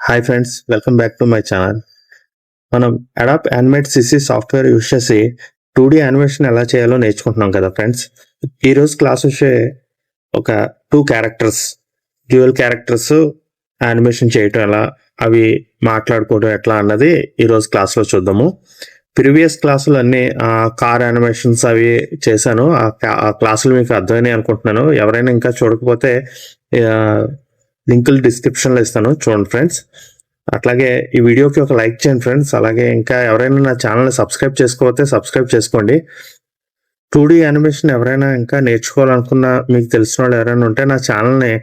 Hi friends, welcome back to my channel. మనం అడాప్ animate CC software use చేసి 2D animation ఎలా చేయాలో నేర్చుకుంటున్నాం కదా ఫ్రెండ్స్. ఈరోజు క్లాస్ వచ్చే ఒక 2 క్యారెక్టర్స్, డ్యూయల్ క్యారెక్టర్స్ యానిమేషన్ చేయటం ఎలా, అవి మాట్లాడుకోవడం ఎట్లా అన్నది ఈరోజు క్లాస్లో చూద్దాము. ప్రీవియస్ క్లాసులు అన్ని కార్ యానిమేషన్స్ అవి చేశాను. ఆ క్లాసులు మీకు అర్థమైనాయి అనుకుంటున్నాను. ఎవరైనా ఇంకా చూడకపోతే లింకులు డిస్క్రిప్షన్లో ఇస్తాను, చూడండి ఫ్రెండ్స్. అట్లాగే ఈ వీడియోకి ఒక లైక్ చేయండి ఫ్రెండ్స్. అలాగే ఇంకా ఎవరైనా నా ఛానల్ని సబ్స్క్రైబ్ చేసుకోకపోతే సబ్స్క్రైబ్ చేసుకోండి. 2D యానిమేషన్ ఎవరైనా ఇంకా నేర్చుకోవాలనుకున్న మీకు తెలిసిన వాళ్ళు ఎవరైనా ఉంటే నా ఛానల్ని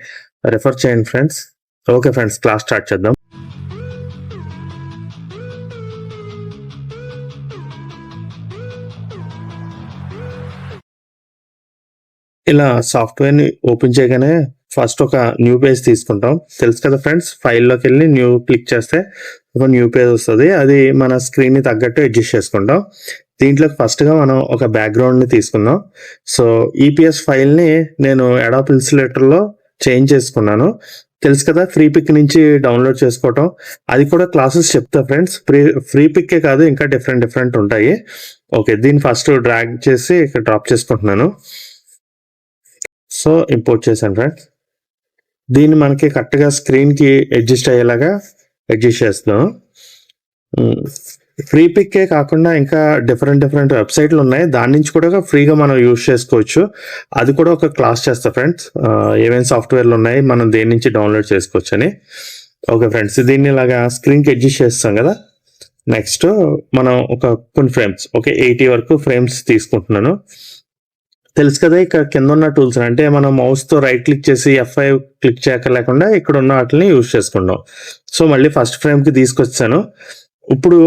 రెఫర్ చేయండి friends. Okay friends, class start చేద్దాం. ఇలా సాఫ్ట్వేర్ని ఓపెన్ చేయగానే ఫస్ట్ ఒక న్యూ పేజ్ తీసుకుంటాం. తెలుసు కదా ఫ్రెండ్స్, ఫైల్లోకి వెళ్ళి న్యూ క్లిక్ చేస్తే ఒక న్యూ పేజ్ వస్తుంది. అది మన స్క్రీన్ని తగ్గట్టు అడ్జస్ట్ చేసుకుంటాం. దీంట్లో ఫస్ట్గా మనం ఒక బ్యాక్గ్రౌండ్ని తీసుకుందాం. సో ఈపీఎస్ ఫైల్ని నేను అడాప్ ఇన్సులేటర్లో చేంజ్ చేసుకున్నాను. తెలుసు కదా, ఫ్రీ పిక్ నుంచి డౌన్లోడ్ చేసుకోవటం, అది కూడా క్లాసెస్ చెప్తా ఫ్రెండ్స్. ఫ్రీ పిక్కే కాదు, ఇంకా డిఫరెంట్ ఉంటాయి. ఓకే, దీన్ని ఫస్ట్ డ్రాగ్ చేసి ఇక్కడ డ్రాప్ చేసుకుంటున్నాను. సో ఇంపోర్ట్ చేశాను ఫ్రెండ్స్. దీన్ని మనకి కరెక్ట్గా స్క్రీన్కి అడ్జస్ట్ అయ్యేలాగా అడ్జస్ట్ చేస్తున్నాం. ఫ్రీ పిక్కే కాకుండా ఇంకా డిఫరెంట్ వెబ్సైట్లు ఉన్నాయి, దాని నుంచి కూడా ఫ్రీగా మనం యూజ్ చేసుకోవచ్చు. అది కూడా ఒక క్లాస్ చేస్తా ఫ్రెండ్స్, ఏమేమి సాఫ్ట్వేర్లు ఉన్నాయి, మనం దేని నుంచి డౌన్లోడ్ చేసుకోవచ్చు అని. ఓకే ఫ్రెండ్స్, దీన్ని ఇలాగా స్క్రీన్కి అడ్జస్ట్ చేస్తాం కదా. నెక్స్ట్ మనం కొన్ని ఫ్రేమ్స్, 80 వరకు ఫ్రేమ్స్ తీసుకుంటున్నాను. తెలుసు కదా, ఇక్కడ కింద ఉన్న టూల్స్ అంటే మనం మౌస్తో రైట్ క్లిక్ చేసి F5 క్లిక్ చేయక లేకుండా ఇక్కడ ఉన్న వాటిని యూజ్ చేసుకుంటాం. సో మళ్ళీ ఫస్ట్ ఫ్రేమ్కి తీసుకొచ్చాను. ఇప్పుడు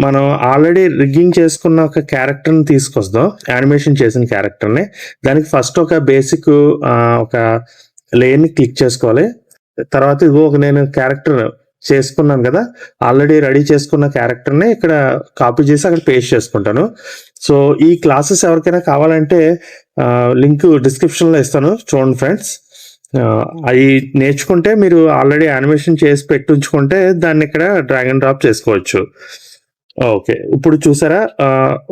మనం ఆల్రెడీ రిగ్గింగ్ చేసుకున్న ఒక క్యారెక్టర్ని తీసుకొస్తాం, యానిమేషన్ చేసిన క్యారెక్టర్ని. దానికి ఫస్ట్ ఒక బేసిక్ ఒక లేయర్ని క్లిక్ చేసుకోవాలి. తర్వాత ఇదిగో నేను క్యారెక్టర్ చేసుకున్నాను కదా, ఆల్రెడీ రెడీ చేసుకున్న క్యారెక్టర్ని ఇక్కడ కాపీ చేసి అక్కడ పేస్ట్ చేసుకుంటాను. సో ఈ క్లాసెస్ ఎవరికైనా కావాలంటే లింక్ డిస్క్రిప్షన్లో ఇస్తాను, చూడండి ఫ్రెండ్స్. అవి నేర్చుకుంటే మీరు ఆల్రెడీ యానిమేషన్ చేసి పెట్టుంచుకుంటే దాన్ని ఇక్కడ డ్రాగ్ అండ్ డ్రాప్ చేసుకోవచ్చు. ఓకే, ఇప్పుడు చూసారా,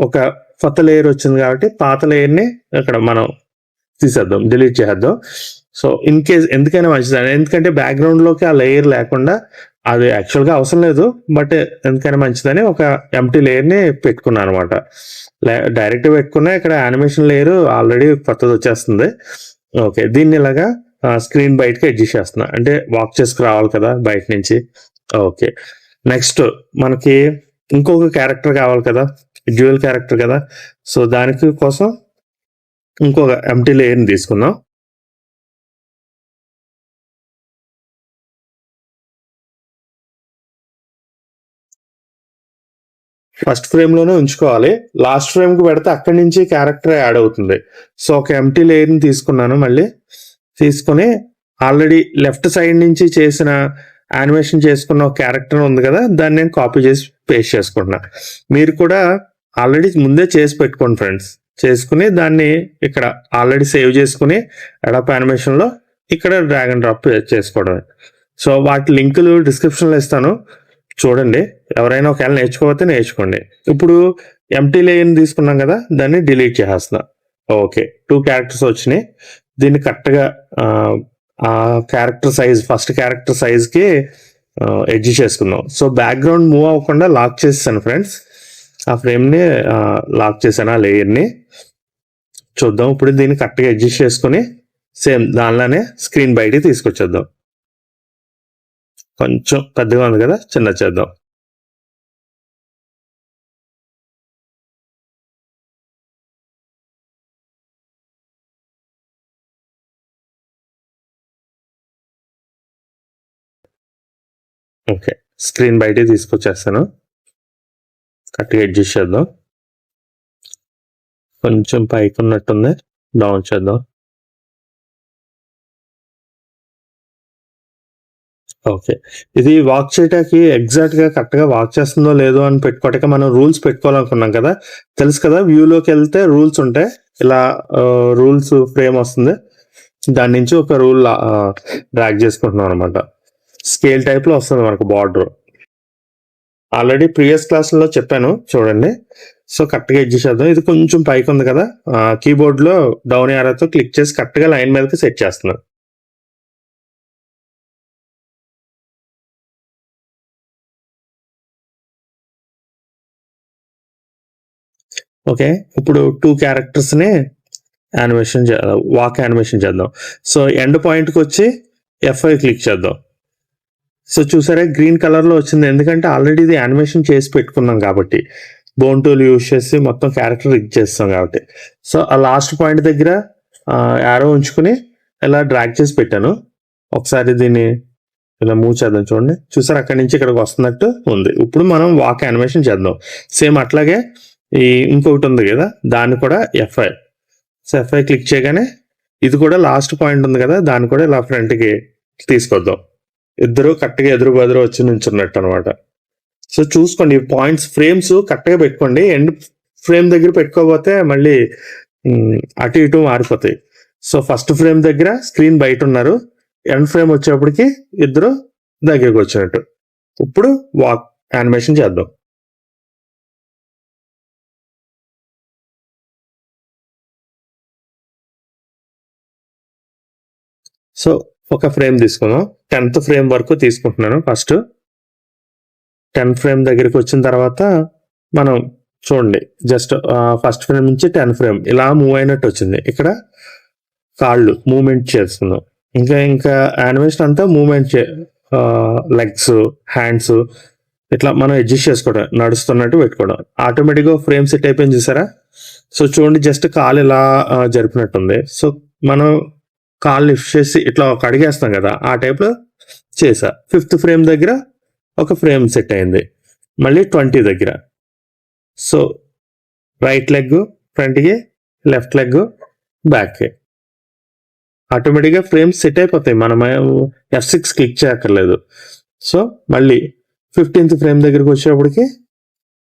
ఒక కొత్త లేయర్ వచ్చింది కాబట్టి పాత లేయర్ని ఇక్కడ మనం తీసేద్దాం, డిలీట్ చేద్దాం. సో ఇన్ కేస్ ఎందుకైనా మంచిది, ఎందుకంటే బ్యాక్గ్రౌండ్లోకి ఆ లేయర్ లేకుండా, అది యాక్చువల్గా అవసరం లేదు, బట్ ఎందుకైనా మంచిదని ఒక ఎంటీ లేయర్ని పెట్టుకున్నాను అనమాట. డైరెక్ట్ పెట్టుకున్నా ఇక్కడ యానిమేషన్ లేయర్ ఆల్రెడీ కొత్తది వచ్చేస్తుంది. ఓకే, దీన్ని ఇలాగా స్క్రీన్ బయటకి అడ్జస్ట్ చేస్తున్నా, అంటే వాక్ చేసుకు రావాలి కదా బయట నుంచి. ఓకే, నెక్స్ట్ మనకి ఇంకొక క్యారెక్టర్ కావాలి కదా, డ్యూయల్ క్యారెక్టర్ కదా. సో దానికి కోసం ఇంకొక ఎంటీ లేయర్ని తీసుకుందాం. ఫస్ట్ ఫ్రేమ్లోనే ఉంచుకోవాలి, లాస్ట్ ఫ్రేమ్కి పెడితే అక్కడి నుంచి క్యారెక్టర్ యాడ్ అవుతుంది. సో ఒక ఎంటీ లేయర్ని తీసుకున్నాను, మళ్ళీ తీసుకొని ఆల్రెడీ లెఫ్ట్ సైడ్ నుంచి చేసిన యానిమేషన్ చేసుకున్న ఒక క్యారెక్టర్ ఉంది కదా, దాన్ని నేను కాపీ చేసి పేస్ట్ చేసుకుంటున్నా. మీరు కూడా ఆల్రెడీ ముందే చేసి పెట్టుకోండి ఫ్రెండ్స్. చేసుకుని దాన్ని ఇక్కడ ఆల్రెడీ సేవ్ చేసుకుని అడాప్ యానిమేషన్లో ఇక్కడ డ్రాగ్ అండ్ డ్రాప్ చేసుకోవడమే. సో వాటి లింకులు డిస్క్రిప్షన్లో ఇస్తాను, చూడండి. ఎవరైనా ఒకవేళ నేర్చుకోకపోతే నేర్చుకోండి. ఇప్పుడు ఎంటీ లేయర్ని తీసుకున్నాం కదా, దాన్ని డిలీట్ చేసేస్తున్నా. ఓకే, 2 క్యారెక్టర్స్ వచ్చినాయి. దీన్ని కరెక్ట్గా ఆ క్యారెక్టర్ సైజ్, ఫస్ట్ క్యారెక్టర్ సైజ్కి అడ్జస్ట్ చేసుకుందాం. సో బ్యాక్గ్రౌండ్ మూవ్ అవ్వకుండా లాక్ చేసాను ఫ్రెండ్స్, ఆ ఫ్రేమ్ని లాక్ చేశాను, ఆ లేయర్ని. చూద్దాం ఇప్పుడు దీన్ని కరెక్ట్గా అడ్జస్ట్ చేసుకుని సేమ్ దానిలోనే స్క్రీన్ బయటికి తీసుకొచ్చేద్దాం. కొంచెం పెద్దగా ఉంది కదా, చిన్న చేద్దాం. ఓకే, స్క్రీన్ బయటికి తీసుకొచ్చేస్తాను, కరెక్ట్గా అడ్జస్ట్ చేద్దాం. కొంచెం పైకి ఉన్నట్టుంది, డౌన్ చేద్దాం. ఓకే, ఇది వాక్ చేయటానికి ఎగ్జాక్ట్గా కరెక్ట్గా వాక్ చేస్తుందో లేదో అని పెట్టుకోవటానికి మనం రూల్స్ పెట్టుకోవాలనుకున్నాం కదా. తెలుసు కదా, వ్యూలోకి వెళ్తే రూల్స్ ఉంటాయి. ఇలా రూల్స్ ఫ్రేమ్ వస్తుంది, దాని నుంచి ఒక రూల్ డ్రాగ్ చేసుకుంటున్నాం అనమాట. స్కేల్ టైప్లో వస్తుంది మనకు బార్డర్. ఆల్రెడీ ప్రీవియస్ క్లాస్లో చెప్పాను చూడండి. సో కరెక్ట్గా అడ్జస్ట్ చేద్దాం. ఇది కొంచెం పైకి ఉంది కదా, కీబోర్డ్లో డౌన్ యారోతో క్లిక్ చేసి కరెక్ట్గా లైన్ మీదకి సెట్ చేస్తున్నాను. ఓకే, ఇప్పుడు 2 క్యారెక్టర్స్ని యానిమేషన్ వాక్ యానిమేషన్ చేద్దాం. సో ఎండ్ పాయింట్కి వచ్చి F5 క్లిక్ చేద్దాం. సో చూసారా గ్రీన్ కలర్లో వచ్చింది, ఎందుకంటే ఆల్రెడీ ఇది యానిమేషన్ చేసి పెట్టుకున్నాం కాబట్టి, బోన్ టూల్ యూజ్ చేసి మొత్తం క్యారెక్టర్ రిగ్ చేస్తాం కాబట్టి. సో ఆ లాస్ట్ పాయింట్ దగ్గర యారో ఉంచుకుని ఇలా డ్రాగ్ చేసి పెట్టాను. ఒకసారి దీన్ని ఇలా మూవ్ చేద్దాం, చూడండి. చూసారు అక్కడి నుంచి ఇక్కడికి వస్తున్నట్టు ఉంది. ఇప్పుడు మనం వాక్ యానిమేషన్ చేద్దాం. సేమ్ అట్లాగే ఈ ఇంకొకటి ఉంది కదా, దాన్ని కూడా F5. సో F5 క్లిక్ చేయగానే ఇది కూడా లాస్ట్ పాయింట్ ఉంది కదా, దాన్ని కూడా ఇలా ఫ్రంట్కి తీసుకొద్దాం. ఇద్దరు కరెక్ట్గా ఎదురు బదురు వచ్చి నుంచున్నట్టు అనమాట. సో చూసుకోండి పాయింట్స్, ఫ్రేమ్స్ కరెక్ట్గా పెట్టుకోండి. ఎండ్ ఫ్రేమ్ దగ్గర పెట్టుకోకపోతే మళ్ళీ అటు ఇటు మారిపోతాయి. సో ఫస్ట్ ఫ్రేమ్ దగ్గర స్క్రీన్ బయట ఉన్నారు, ఎండ్ ఫ్రేమ్ వచ్చేప్పటికి ఇద్దరు దగ్గరికి వచ్చినట్టు. ఇప్పుడు వాక్ యానిమేషన్ చేద్దాం. సో ఒక ఫ్రేమ్ తీసుకుందాం. 10th ఫ్రేమ్ వరకు తీసుకుంటున్నాను. ఫస్ట్ 10 ఫ్రేమ్ దగ్గరికి వచ్చిన తర్వాత మనం చూడండి, జస్ట్ ఫస్ట్ ఫ్రేమ్ నుంచి 10 ఫ్రేమ్ ఇలా మూవ్ అయినట్టు వచ్చింది. ఇక్కడ కాళ్ళు మూమెంట్ చేస్తున్నాం. ఇంకా యానిమేషన్ అంతా మూమెంట్, లెగ్స్, హ్యాండ్స్ ఇట్లా మనం అడ్జస్ట్ చేసుకోవడం, నడుస్తున్నట్టు పెట్టుకోవడం. ఆటోమేటిక్గా ఫ్రేమ్ సెట్ అయిపోయింది, చూసారా. సో చూడండి, జస్ట్ కాలు ఇలా జరిపినట్టుంది. సో మనం కాలు లిఫ్ట్ చేసి ఇట్లా ఒక అడిగేస్తాం కదా, ఆ టైప్లో చేసా. 5th ఫ్రేమ్ దగ్గర ఒక ఫ్రేమ్ సెట్ అయింది. మళ్ళీ 20 దగ్గర సో రైట్ లెగ్ ఫ్రంట్కి, లెఫ్ట్ లెగ్ బ్యాక్కి, ఆటోమేటిక్గా ఫ్రేమ్స్ సెట్ అయిపోతాయి. మనం F6 క్లిక్ చేయక్కర్లేదు. సో మళ్ళీ 15th ఫ్రేమ్ దగ్గరికి వచ్చేప్పటికి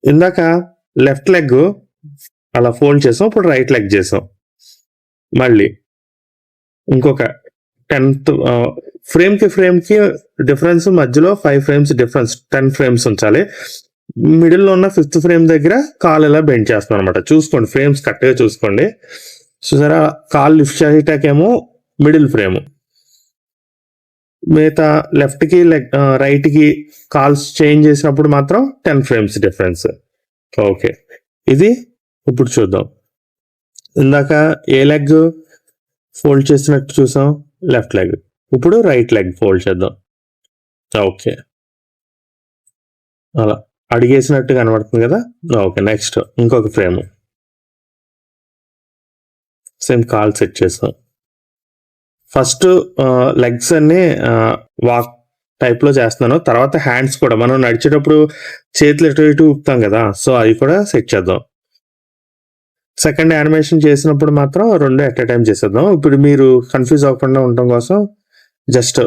ఇందాక లెఫ్ట్ లెగ్ అలా ఫోల్డ్ చేసాం, ఇప్పుడు రైట్ లెగ్ చేసాం. మళ్ళీ ఇంకొక 10th ఫ్రేమ్కి డిఫరెన్స్ మధ్యలో 5 ఫ్రేమ్స్ డిఫరెన్స్, 10 ఫ్రేమ్స్ ఉంచాలి. మిడిల్లో ఉన్న 5th ఫ్రేమ్ దగ్గర కాలు ఇలా బెండ్ చేస్తాం అనమాట. చూసుకోండి, ఫ్రేమ్స్ కరెక్ట్గా చూసుకోండి. చూసారా, కాలు లిఫ్ట్ చేసేటాకేమో మిడిల్ ఫ్రేమ్, మిగతా లెఫ్ట్కి రైట్కి కాల్స్ చేంజ్ చేసినప్పుడు మాత్రం 10 ఫ్రేమ్స్ డిఫరెన్స్. ఓకే, ఇది ఇప్పుడు చూద్దాం. ఇందాక ఏ లెగ్ ఫోల్డ్ చేసినట్టు చూసాం, లెఫ్ట్ లెగ్. ఇప్పుడు రైట్ లెగ్ ఫోల్డ్ చేద్దాం. ఓకే, అలా అడిగేసినట్టు కనబడుతుంది కదా. ఓకే, నెక్స్ట్ ఇంకొక ఫ్రేమ్, సేమ్ కాల్ సెట్ చేస్తాం. ఫస్ట్ లెగ్స్ అన్ని వాక్ టైప్లో చేస్తున్నాను. తర్వాత హ్యాండ్స్ కూడా మనం నడిచేటప్పుడు చేతులు ఇటు ఇటు ఊపుతాం కదా, సో అవి కూడా సెట్ చేద్దాం. సెకండ్ యానిమేషన్ చేసినప్పుడు మాత్రం 2 ఎట్ ఎ టైం చేసేద్దాం. ఇప్పుడు మీరు కన్ఫ్యూజ్ అవ్వకుండా ఉండటం కోసం జస్ట్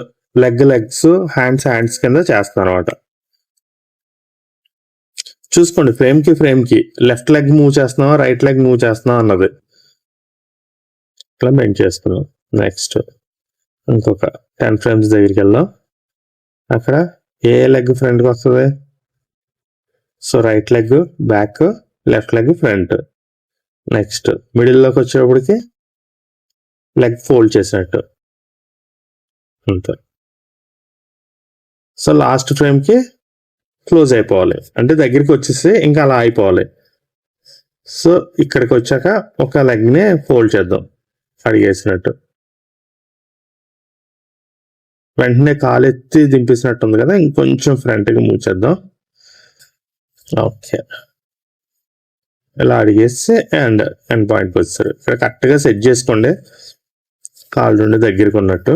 లెగ్స్, హ్యాండ్స్ కింద చేస్తాను అనమాట. చూసుకోండి, ఫ్రేమ్కి లెఫ్ట్ లెగ్ మూవ్ చేస్తున్నాం, రైట్ లెగ్ మూవ్ చేస్తున్నాం అన్నది ఇట్లా బెండ్ చేస్తున్నాం. నెక్స్ట్ ఇంకొక 10 ఫ్రేమ్స్ దగ్గరికి వెళ్దాం. అక్కడ ఏ లెగ్ ఫ్రంట్కి వస్తుంది, so right leg back, left leg front. Next మిడిల్లోకి వచ్చేటప్పటికి లెగ్ ఫోల్డ్ చేసినట్టు అంతే. సో లాస్ట్ ఫ్రేమ్కి క్లోజ్ అయిపోవాలి, అంటే దగ్గరికి వచ్చేసి ఇంకా అలా అయిపోవాలి. సో ఇక్కడికి వచ్చాక ఒక లెగ్ని ఫోల్డ్ చేద్దాం అడిగేసినట్టు. వెంటనే కాలు ఎత్తి దింపేసినట్టు ఉంది కదా, ఇంకొంచెం ఫ్రంట్కి మూవ్ చేద్దాం. ఓకే, ఇలా అడిగేసి ఎండ్ పాయింట్కి వచ్చారు. ఇక్కడ కరెక్ట్గా సెట్ చేసుకోండి, కాలు నుండి దగ్గరికి ఉన్నట్టు.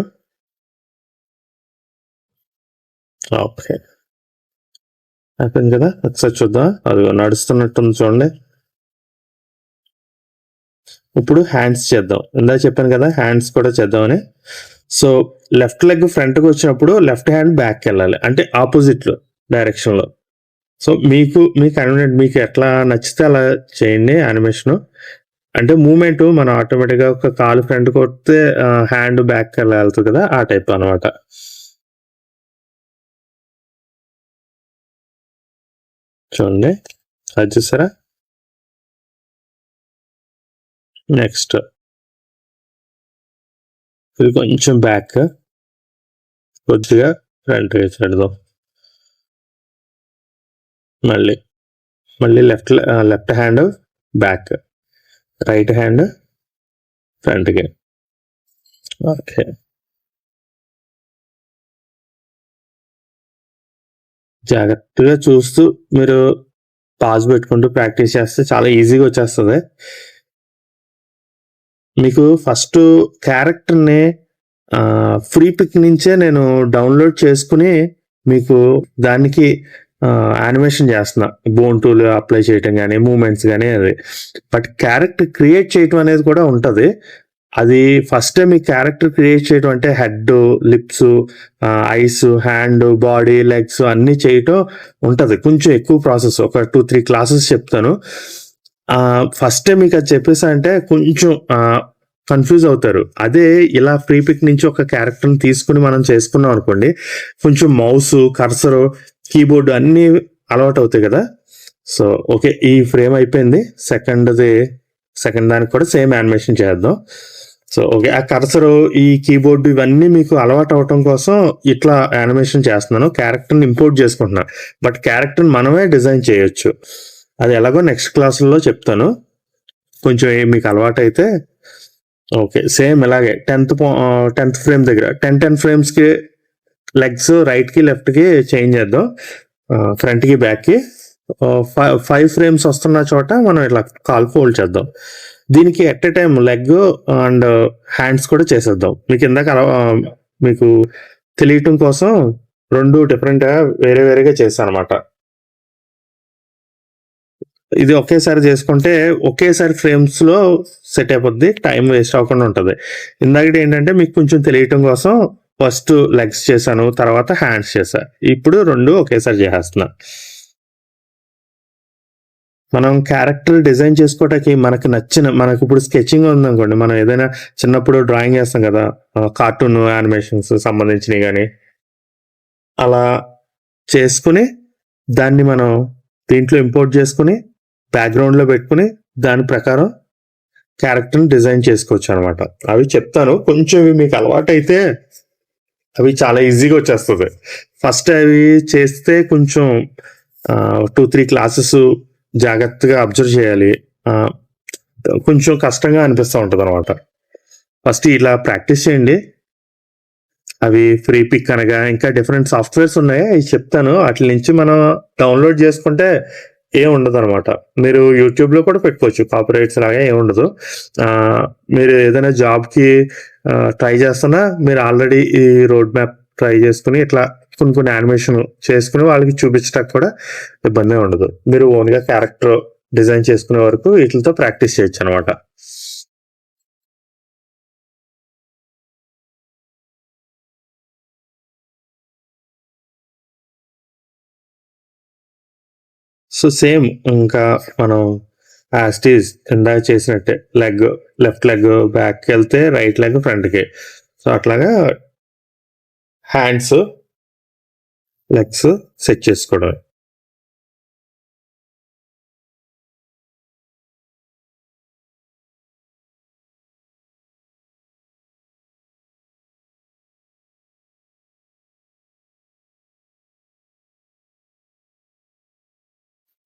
ఓకే, అయిపోయింది కదా. ఒకసారి చూద్దాం, అది నడుస్తున్నట్టుంది చూడండి. ఇప్పుడు హ్యాండ్స్ చేద్దాం. ఇందాక చెప్పాను కదా హ్యాండ్స్ కూడా చేద్దామని. సో లెఫ్ట్ లెగ్ ఫ్రంట్కి వచ్చినప్పుడు లెఫ్ట్ హ్యాండ్ బ్యాక్కి వెళ్ళాలి, అంటే ఆపోజిట్లో డైరెక్షన్లో. సో మీకు కన్వీనియంట్, మీకు ఎట్లా నచ్చితే అలా చేయండి యానిమేషను. అంటే మూమెంట్ మనం ఆటోమేటిక్గా ఒక కాలు ఫ్రంట్ కొడితే హ్యాండ్ బ్యాక్ అలా వెళ్తుంది కదా, ఆ టైప్ అనమాట. చూడండి, అది చూసారా. నెక్స్ట్ ఇది కొంచెం బ్యాక్, కొద్దిగా ఫ్రంట్ చేద్దాం. మళ్ళీ మళ్ళీ left hand back, right hand ఫ్రంట్కి. ఓకే, జాగ్రత్తగా చూస్తూ మీరు పాజ్ పెట్టుకుంటూ ప్రాక్టీస్ చేస్తే చాలా ఈజీగా వచ్చేస్తుంది. మీకు ఫస్ట్ క్యారెక్టర్ని ఫ్రీ పిక్ నుంచే నేను డౌన్లోడ్ చేసుకుని మీకు దానికి యానిమేషన్ చేస్తున్నా, బోన్ టూల్ అప్లై చేయటం కానీ మూమెంట్స్ కానీ. అది బట్ క్యారెక్టర్ క్రియేట్ చేయటం అనేది కూడా ఉంటుంది. అది ఫస్ట్ టైం ఈ క్యారెక్టర్ క్రియేట్ చేయటం అంటే head, lips, ice, hand, body, legs అన్నీ చేయటం ఉంటుంది. కొంచెం ఎక్కువ ప్రాసెస్, ఒక 2-3 క్లాసెస్ చెప్తాను. ఫస్ట్ టైం మీకు అది చెప్పేసా అంటే కొంచెం కన్ఫ్యూజ్ అవుతారు. అదే ఇలా ఫ్రీ పిక్ నుంచి ఒక క్యారెక్టర్ని తీసుకుని మనం చేసుకున్నాం అనుకోండి, కొంచెం మౌస్, కర్సర్, కీబోర్డ్ అన్నీ అలవాటు అవుతాయి కదా. సో ఓకే, ఈ ఫ్రేమ్ అయిపోయింది. సెకండ్ దానికి కూడా సేమ్ యానిమేషన్ చేద్దాం. సో ఓకే, ఆ కర్సర్, ఈ కీబోర్డ్ ఇవన్నీ మీకు అలవాటు అవటం కోసం ఇట్లా యానిమేషన్ చేస్తున్నాను. క్యారెక్టర్ని ఇంపోర్ట్ చేసుకుంటున్నాను, బట్ క్యారెక్టర్ని మనమే డిజైన్ చేయొచ్చు. అది ఎలాగో నెక్స్ట్ క్లాసుల్లో చెప్తాను. కొంచెం మీకు అలవాటు అయితే ఓకే. సేమ్ ఇలాగే 10th ఫ్రేమ్ దగ్గర 10 ఫ్రేమ్స్కి లెగ్స్ రైట్కి లెఫ్ట్కి చేంజ్ చేద్దాం, ఫ్రంట్కి బ్యాక్కి. 5 ఫ్రేమ్స్ వస్తున్న చోట మనం ఇట్లా కాల్ ఫోల్డ్ చేద్దాం. దీనికి at a time leg and hands కూడా చేసేద్దాం. మీకు ఇందాక మీకు తెలియటం కోసం 2 డిఫరెంట్గా వేరేగా చేశాను అనమాట. ఇది ఒకేసారి చేసుకుంటే ఒకేసారి ఫ్రేమ్స్లో సెట్ అయిపోద్ది, టైం వేస్ట్ అవ్వకుండా ఉంటుంది. ఇందాక ఏంటంటే మీకు కొంచెం తెలియటం కోసం ఫస్ట్ లెగ్స్ చేశాను, తర్వాత హ్యాండ్స్ చేశాను. ఇప్పుడు 2 ఒకేసారి చేసేస్తున్నా. మనం క్యారెక్టర్ డిజైన్ చేసుకోవటానికి మనకు ఇప్పుడు స్కెచింగ్ ఉందనుకోండి, మనం ఏదైనా చిన్నప్పుడు డ్రాయింగ్ చేస్తాం కదా, కార్టూన్ యానిమేషన్స్ సంబంధించినవి కానీ, అలా చేసుకుని దాన్ని మనం దీంట్లో ఇంపోర్ట్ చేసుకుని బ్యాక్గ్రౌండ్లో పెట్టుకుని దాని ప్రకారం క్యారెక్టర్ని డిజైన్ చేసుకోవచ్చు అనమాట. అవి చెప్తాను. కొంచెం మీకు అలవాటు అయితే అవి చాలా ఈజీగా వచ్చేస్తుంది. ఫస్ట్ అవి చేస్తే కొంచెం 2-3 క్లాసెస్ జాగ్రత్తగా అబ్జర్వ్ చేయాలి, కొంచెం కష్టంగా అనిపిస్తూ ఉంటుంది అనమాట. ఫస్ట్ ఇలా ప్రాక్టీస్ చేయండి. అవి ఫ్రీ పిక్ అనగా ఇంకా డిఫరెంట్ సాఫ్ట్వేర్స్ ఉన్నాయి, అవి చెప్తాను. వాటి నుంచి మనం డౌన్లోడ్ చేసుకుంటే ఏం ఉండదు అనమాట. మీరు యూట్యూబ్లో కూడా పెట్టుకోవచ్చు, కాపీరైట్స్ లాగా ఏం ఉండదు. మీరు ఏదైనా జాబ్కి ట్రై చేస్తున్నా మీరు ఆల్రెడీ ఈ రోడ్ మ్యాప్ ట్రై చేసుకుని ఇట్లా కొన్ని యానిమేషన్ చేసుకుని వాళ్ళకి చూపించడానికి కూడా ఇబ్బంది ఉండదు. మీరు ఓన్గా క్యారెక్టర్ డిజైన్ చేసుకునే వరకు వీటితో ప్రాక్టీస్ చేయొచ్చు అనమాట. సో సేమ్ ఇంకా మనం యాస్టీజ్ ఇందాక చేసినట్టే, లెఫ్ట్ లెగ్ బ్యాక్కి వెళ్తే రైట్ లెగ్ ఫ్రంట్కి. సో అట్లాగా హ్యాండ్స్, లెగ్స్ సెట్ చేసుకోవడం.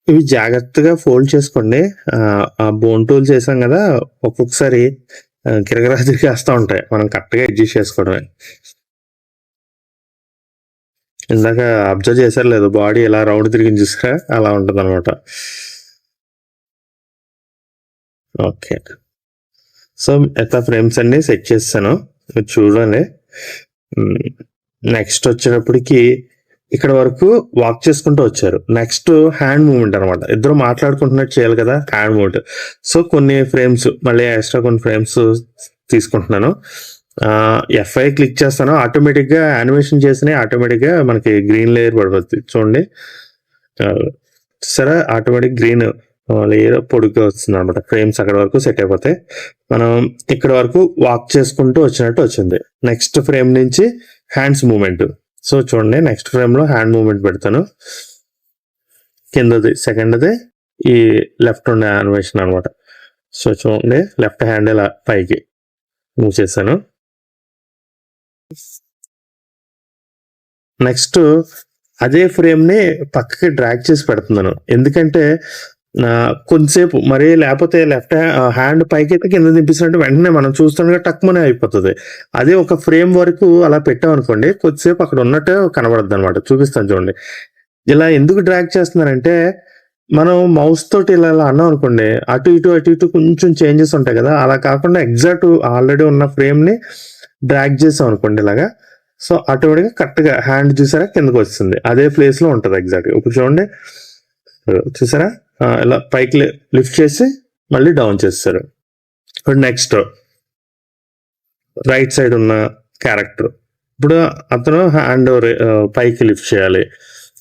ఇవి జాగ్రత్తగా ఫోల్డ్ చేసుకోండి. బోన్ టూల్ చేసాం కదా, ఒక్కొక్కసారి గిరగిరా తిరిగేస్తూ ఉంటాయి, మనం కరెక్ట్గా అడ్జస్ట్ చేసుకోవడమే. ఇందాక అబ్జర్వ్ చేశారు లేదు, బాడీ ఎలా రౌండ్ తిరిగి చూసారా, అలా ఉంటుంది అనమాట. ఓకే, సో ఎంత ఫ్రేమ్స్ అన్ని సెట్ చేస్తాను మీరు చూడండి. నెక్స్ట్ వచ్చేటప్పటికి ఇక్కడ వరకు వాక్ చేసుకుంటూ వచ్చారు. నెక్స్ట్ హ్యాండ్ మూవ్మెంట్ అనమాట, ఇద్దరు మాట్లాడుకుంటున్నట్టు చేయాలి కదా హ్యాండ్ మూవ్మెంట్. సో కొన్ని ఫ్రేమ్స్ మళ్ళీ ఎక్స్ట్రా కొన్ని ఫ్రేమ్స్ తీసుకుంటున్నాను. F5 క్లిక్ చేస్తాను, ఆటోమేటిక్గా యానిమేషన్ చేసినాయి ఆటోమేటిక్గా మనకి గ్రీన్ లేయర్ పడిపోతుంది. చూడండి సరే, ఆటోమేటిక్ గ్రీన్ లేయర్ పొడుగ్గా వస్తుంది అనమాట. ఫ్రేమ్స్ అక్కడ వరకు సెట్ అయిపోతాయి. మనం ఇక్కడ వరకు వాక్ చేసుకుంటూ వచ్చినట్టు వచ్చింది. నెక్స్ట్ ఫ్రేమ్ నుంచి హ్యాండ్స్ మూవ్మెంట్. సో చూడండి, నెక్స్ట్ ఫ్రేమ్లో హ్యాండ్ మూవ్మెంట్ పెడతాను. కిందది సెకండ్ది ఈ లెఫ్ట్ ఉండే యానిమేషన్ అనమాట. సో చూడండి, లెఫ్ట్ హ్యాండ్ ఇలా పైకి మూవ్ చేశాను. నెక్స్ట్ అదే ఫ్రేమ్ని పక్కకి డ్రాగ్ చేసి పెడుతున్నాను, ఎందుకంటే కొంతసేపు మరి లేకపోతే లెఫ్ట్ హ్యాండ్ పైకి అయితే కింద దింపిస్తున్నట్టు వెంటనే మనం చూస్తుండగా టక్మనే అయిపోతుంది. అదే ఒక ఫ్రేమ్ వరకు అలా పెట్టామనుకోండి, కొద్దిసేపు అక్కడ ఉన్నట్టు కనబడద్దు అనమాట. చూపిస్తాను చూడండి. ఇలా ఎందుకు డ్రాగ్ చేస్తున్నానంటే, మనం మౌస్ తోటి ఇలా అన్నాం అనుకోండి, అటు ఇటు కొంచెం చేంజెస్ ఉంటాయి కదా, అలా కాకుండా ఎగ్జాక్ట్ ఆల్రెడీ ఉన్న ఫ్రేమ్ని డ్రాగ్ చేసాం అనుకోండి ఇలాగా, సో ఆటోమేటిక్గా కరెక్ట్గా హ్యాండ్ చూసారా కిందకు వస్తుంది, అదే ప్లేస్లో ఉంటుంది ఎగ్జాక్ట్గా. ఇప్పుడు చూడండి, చూసారా ఇలా పైకి లిఫ్ట్ చేసి మళ్ళీ డౌన్ చేస్తారు. ఇప్పుడు నెక్స్ట్ రైట్ సైడ్ ఉన్న క్యారెక్టర్, ఇప్పుడు అతను హ్యాండ్ పైకి లిఫ్ట్ చేయాలి,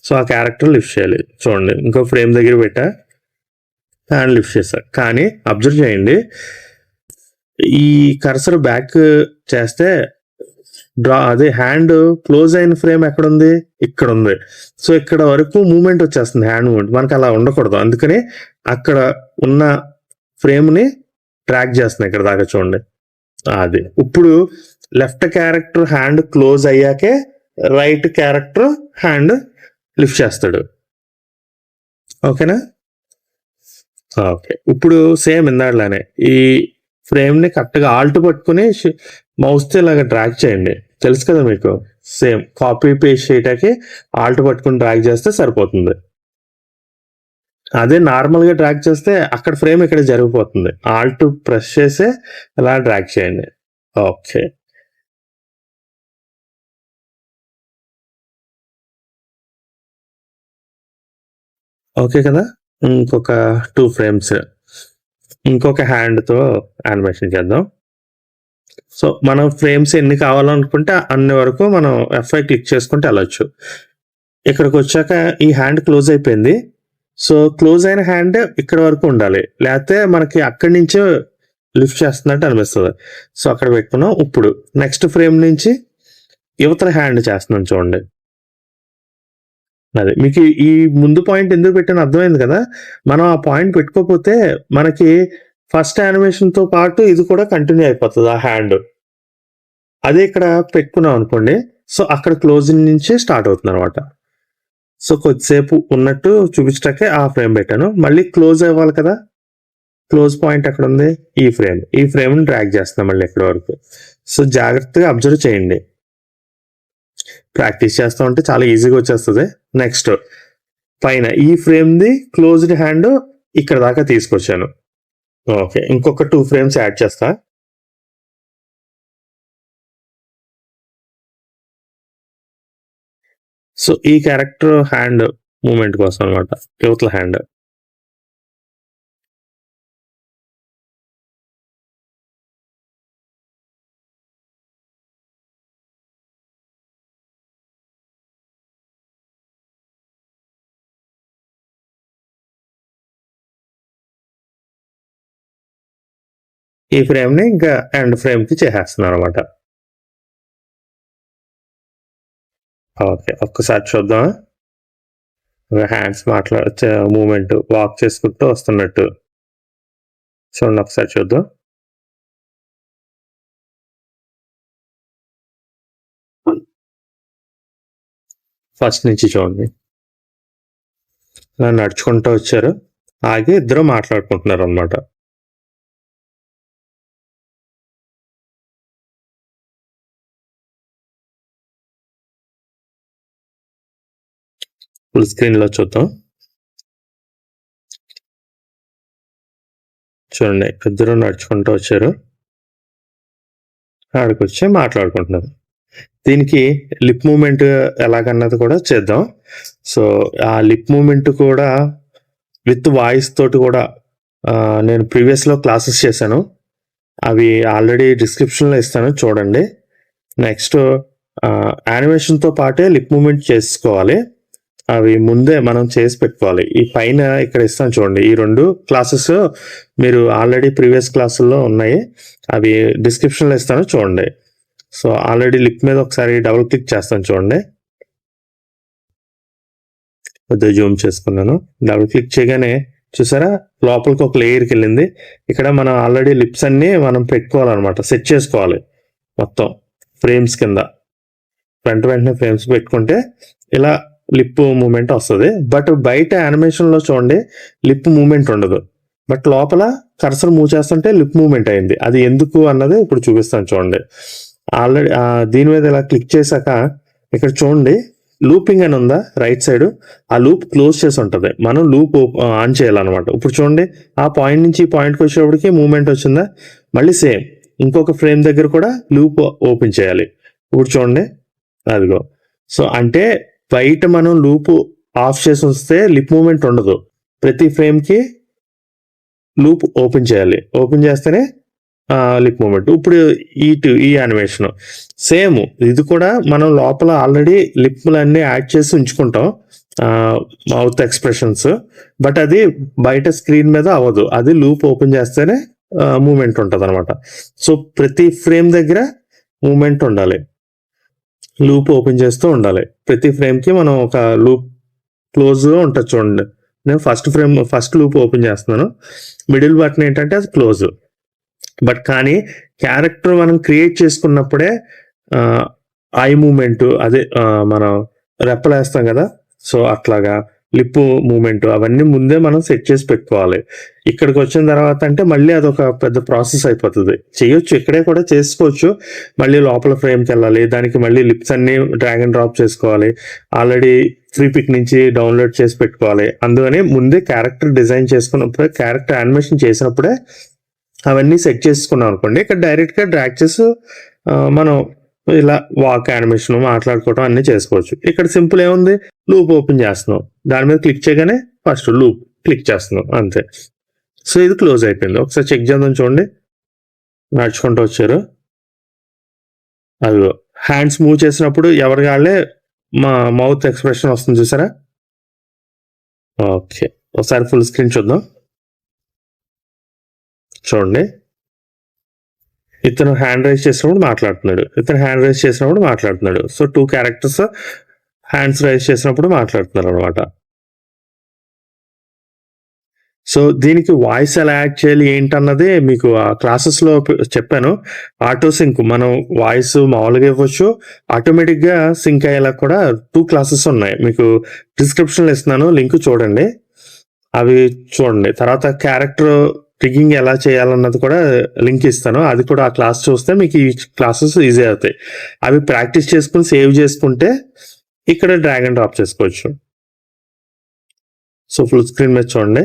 సో ఆ క్యారెక్టర్ లిఫ్ట్ చేయాలి. చూడండి, ఇంకో ఫ్రేమ్ దగ్గర పెట్టా, హ్యాండ్ లిఫ్ట్ చేశా. కానీ అబ్జర్వ్ చేయండి, ఈ కర్సర్ బ్యాక్ చేస్తే అదే హ్యాండ్ క్లోజ్ అయిన ఫ్రేమ్ ఎక్కడ ఉంది, ఇక్కడ ఉంది. సో ఇక్కడ వరకు మూమెంట్ వచ్చేస్తుంది, హ్యాండ్ మూమెంట్. మనకు అలా ఉండకూడదు, అందుకని అక్కడ ఉన్న ఫ్రేమ్ని ట్రాక్ చేస్తుంది ఇక్కడ దాకా. చూడండి, అది ఇప్పుడు లెఫ్ట్ క్యారెక్టర్ హ్యాండ్ క్లోజ్ అయ్యాకే రైట్ క్యారెక్టర్ హ్యాండ్ లిఫ్ట్ చేస్తాడు. ఓకేనా? ఓకే, ఇప్పుడు సేమ్ ఇందాడలానే ఈ ఫ్రేమ్ని కరెక్ట్గా ఆల్ట్ పట్టుకుని మౌస్తో ఇలాగ డ్రాగ్ చేయండి. తెలుసు కదా మీకు, సేమ్ కాపీ పేస్ట్ చేయటానికి ఆల్ట్ పట్టుకుని డ్రాగ్ చేస్తే సరిపోతుంది. అదే నార్మల్గా డ్రాగ్ చేస్తే అక్కడ ఫ్రేమ్ ఇక్కడ జరిగిపోతుంది. ఆల్ట్ ప్రెస్ చేసి ఇలా డ్రాగ్ చేయండి. ఓకే, ఓకే కదా. ఇంకొక 2 ఫ్రేమ్స్ ఇంకొక హ్యాండ్తో యానిమేషన్ చేద్దాం. సో మనం ఫ్రేమ్స్ ఎన్ని కావాలనుకుంటే అన్ని వరకు మనం F5 క్లిక్ చేసుకుంటే వెళ్ళొచ్చు. ఇక్కడికి వచ్చాక ఈ హ్యాండ్ క్లోజ్ అయిపోయింది. సో క్లోజ్ అయిన హ్యాండ్ ఇక్కడ వరకు ఉండాలి, లేకపోతే మనకి అక్కడి నుంచే లిఫ్ట్ చేస్తున్నట్టు అనిపిస్తుంది. సో అక్కడ పెట్టుకున్నాం. ఇప్పుడు నెక్స్ట్ ఫ్రేమ్ నుంచి యువతల హ్యాండ్ చేస్తున్నాం చూడండి. అది మీకు ఈ ముందు పాయింట్ ఎందుకు పెట్టాను అర్థమైంది కదా. మనం ఆ పాయింట్ పెట్టుకోకపోతే మనకి ఫస్ట్ యానిమేషన్తో పాటు ఇది కూడా కంటిన్యూ అయిపోతుంది ఆ హ్యాండ్. అదే ఇక్కడ పెట్టుకున్నాం అనుకోండి, సో అక్కడ క్లోజింగ్ నుంచి స్టార్ట్ అవుతుంది అనమాట. సో కొద్దిసేపు ఉన్నట్టు చూపించటాకే ఆ ఫ్రేమ్ పెట్టాను. మళ్ళీ క్లోజ్ అవ్వాలి కదా, క్లోజ్ పాయింట్ ఎక్కడ ఉంది, ఈ ఫ్రేమ్ని డ్రాగ్ చేస్తున్నాం మళ్ళీ ఎక్కడి వరకు. సో జాగ్రత్తగా అబ్జర్వ్ చేయండి, ప్రాక్టీస్ చేస్తూ ఉంటే చాలా ఈజీగా వచ్చేస్తుంది. నెక్స్ట్ పైన ఈ ఫ్రేమ్ది క్లోజ్డ్ హ్యాండ్ ఇక్కడ దాకా తీసుకొచ్చాను. ఓకే, ఇంకొక 2 ఫ్రేమ్స్ యాడ్ చేస్తా. సో ఈ క్యారెక్టర్ హ్యాండ్ మూమెంట్ కోసం అనమాట, యువతల హ్యాండ్. ఈ ఫ్రేమ్ని ఇంకా ఎండ్ ఫ్రేమ్కి చేసేస్తున్నాను అనమాట. ఓకే, ఒక్కసారి చూద్దాం. హ్యాండ్స్ మూమెంట్ వాక్ చేసుకుంటూ వస్తున్నట్టు చూడండి, ఒకసారి చూద్దాం. ఫస్ట్ నుంచి చూడండి, ఇలా నడుచుకుంటూ వచ్చారు, ఆగి ఇద్దరు మాట్లాడుకుంటున్నారు అనమాట. ఫుల్ స్క్రీన్లో చూద్దాం. చూడండి, ఇద్దరు నడుచుకుంటూ వచ్చారు, ఆడికొచ్చి మాట్లాడుకుంటున్నారు. దీనికి లిప్ మూమెంట్ ఎలాగన్నది కూడా చేద్దాం. సో ఆ లిప్ మూమెంట్ కూడా విత్ వాయిస్ తోటి కూడా నేను ప్రీవియస్లో క్లాసెస్ చేశాను, అవి ఆల్రెడీ డిస్క్రిప్షన్లో ఇస్తాను చూడండి. నెక్స్ట్ యానిమేషన్తో పాటే లిప్ మూమెంట్ చేసుకోవాలి, అవి ముందే మనం చేసి పెట్టుకోవాలి. ఈ పైన ఇక్కడ ఇస్తాను చూడండి, ఈ 2 క్లాసెస్ మీరు ఆల్రెడీ ప్రీవియస్ క్లాసుల్లో ఉన్నాయి, అవి డిస్క్రిప్షన్లో ఇస్తాను చూడండి. సో ఆల్రెడీ లిప్ మీద ఒకసారి డబుల్ క్లిక్ చేస్తాను చూడండి. కొద్దిగా జూమ్ చేసుకున్నాను. డబుల్ క్లిక్ చేయగానే చూసారా లోపలికి ఒక లేయర్కి వెళ్ళింది. ఇక్కడ మనం ఆల్రెడీ లిప్స్ అన్ని మనం పెట్టుకోవాలన్నమాట, సెట్ చేసుకోవాలి మొత్తం ఫ్రేమ్స్ కింద. వెంటనే ఫ్రేమ్స్ పెట్టుకుంటే ఇలా లిప్ మూమెంట్ వస్తుంది. బట్ బయట యానిమేషన్లో చూడండి లిప్ మూమెంట్ ఉండదు, బట్ లోపల కర్సర్ మూవ్ చేస్తుంటే లిప్ మూమెంట్ అయింది. అది ఎందుకు అన్నది ఇప్పుడు చూపిస్తాను చూడండి. ఆల్రెడీ దీని మీద ఇలా క్లిక్ చేశాక ఇక్కడ చూడండి లూపింగ్ అని ఉందా రైట్ సైడ్, ఆ లూప్ క్లోజ్ చేసి ఉంటుంది, మనం లూప్ ఆన్ చేయాలన్నమాట. ఇప్పుడు చూడండి ఆ పాయింట్ నుంచి ఈ పాయింట్కి వచ్చేటప్పటికి మూమెంట్ వచ్చిందా, మళ్ళీ సేమ్ ఇంకొక ఫ్రేమ్ దగ్గర కూడా లూప్ ఓపెన్ చేయాలి. ఇప్పుడు చూడండి అదిగో. సో అంటే బయట మనం లూప్ ఆఫ్ చేసి వస్తే లిప్ మూమెంట్ ఉండదు, ప్రతి ఫ్రేమ్కి లూప్ ఓపెన్ చేయాలి, ఓపెన్ చేస్తేనే లిప్ మూమెంట్. ఇప్పుడు ఈ యానిమేషన్ సేమ్, ఇది కూడా మనం లోపల ఆల్రెడీ లిప్లన్నీ యాడ్ చేసి ఉంచుకుంటాం మౌత్ ఎక్స్ప్రెషన్స్, బట్ అది బయట స్క్రీన్ మీద అవ్వదు, అది లూప్ ఓపెన్ చేస్తేనే మూమెంట్ ఉంటుంది అనమాట. సో ప్రతి ఫ్రేమ్ దగ్గర మూమెంట్ ఉండాలి, లూప్ ఓపెన్ చేస్తూ ఉండాలి. ప్రతి ఫ్రేమ్కి మనం ఒక లూప్ క్లోజ్గా ఉంటుంది చూడండి. నేను ఫస్ట్ లూప్ ఓపెన్ చేస్తున్నాను, మిడిల్ బటన్ ఏంటంటే అది క్లోజ్. బట్ కానీ క్యారెక్టర్ మనం క్రియేట్ చేసుకున్నప్పుడే ఐ మూమెంట్, అదే మనం రెప్పలేస్తాం కదా, సో అట్లాగా లిప్ మూమెంట్ అవన్నీ ముందే మనం సెట్ చేసి పెట్టుకోవాలి. ఇక్కడికి వచ్చిన తర్వాత అంటే మళ్ళీ అదొక పెద్ద ప్రాసెస్ అయిపోతుంది. చేయొచ్చు, ఇక్కడే కూడా చేసుకోవచ్చు, మళ్ళీ లోపల ఫ్రేమ్కి వెళ్ళాలి, దానికి మళ్ళీ లిప్స్ అన్ని డ్రాగ్ అండ్ డ్రాప్ చేసుకోవాలి, ఆల్రెడీ ఫ్రీ పిక్ నుంచి డౌన్లోడ్ చేసి పెట్టుకోవాలి. అందుకని ముందే క్యారెక్టర్ డిజైన్ చేసుకున్నప్పుడే, క్యారెక్టర్ యానిమేషన్ చేసినప్పుడే అవన్నీ సెట్ చేసుకున్నాం అనుకోండి, ఇక్కడ డైరెక్ట్గా డ్రాగ్ చేసి మనం ఇలా వాక్ యానిమేషన్ మాట్లాడుకోవడం అన్నీ చేసుకోవచ్చు. ఇక్కడ సింపుల్ ఏముంది, లూప్ ఓపెన్ చేస్తున్నాం, దాని మీద క్లిక్ చేయగానే ఫస్ట్ లూప్ క్లిక్ చేస్తున్నాం అంతే. సో ఇది క్లోజ్ అయిపోయింది. ఒకసారి చెక్ చేద్దాం చూడండి, నడుచుకుంటూ వచ్చారు. అదిగో హ్యాండ్స్ మూవ్ చేసినప్పుడు ఎవరి వాళ్ళే మా మౌత్ ఎక్స్ప్రెషన్ వస్తుంది చూసారా. ఓకే, ఒకసారి ఫుల్ స్క్రీన్ చూద్దాం చూడండి. ఇతను హ్యాండ్ రైజ్ చేసినప్పుడు మాట్లాడుతున్నాడు, ఇతను హ్యాండ్ రైజ్ చేసినప్పుడు మాట్లాడుతున్నాడు. సో 2 క్యారెక్టర్స్ హ్యాండ్స్ రైజ్ చేసినప్పుడు మాట్లాడుతున్నారు అనమాట. సో దీనికి వాయిస్ ఎలా యాడ్ చేయాలి ఏంటన్నది మీకు ఆ క్లాసెస్లో చెప్పాను. ఆటో సింక్, మనం వాయిస్ మామూలుగా ఇవ్వచ్చు, ఆటోమేటిక్గా సింక్ అయ్యేలా కూడా 2 క్లాసెస్ ఉన్నాయి, మీకు డిస్క్రిప్షన్లో ఇస్తున్నాను, లింక్ చూడండి, అవి చూడండి. తర్వాత క్యారెక్టర్ ట్రిగ్గింగ్ ఎలా చేయాలన్నది కూడా లింక్ ఇస్తాను, అది కూడా ఆ క్లాస్ చూస్తే మీకు ఈ క్లాసెస్ ఈజీ అవుతాయి. అవి ప్రాక్టీస్ చేసుకుని సేవ్ చేసుకుంటే ఇక్కడ డ్రాగ్ అండ్ డ్రాప్ చేసుకోవచ్చు. సో ఫుల్ స్క్రీన్ మీద చూడండి.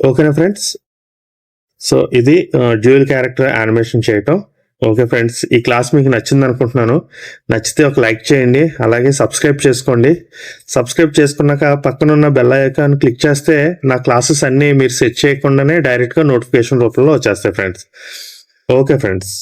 ఓకేనా ఫ్రెండ్స్, సో ఇది డ్యూయల్ క్యారెక్టర్ యానిమేషన్ చేయటం. ఓకే ఫ్రెండ్స్, ఈ క్లాస్ మీకు నచ్చింది అనుకుంటున్నాను. నచ్చితే ఒక లైక్ చేయండి, అలాగే సబ్స్క్రైబ్ చేసుకోండి. సబ్స్క్రైబ్ చేసుకున్నాక పక్కనున్న బెల్ ఐకాన్ క్లిక్ చేస్తే నా క్లాసెస్ అన్నీ మీరు సెట్ చేయకుండానే డైరెక్ట్గా నోటిఫికేషన్ రూపంలో వచ్చేస్తాయి ఫ్రెండ్స్. Okay friends.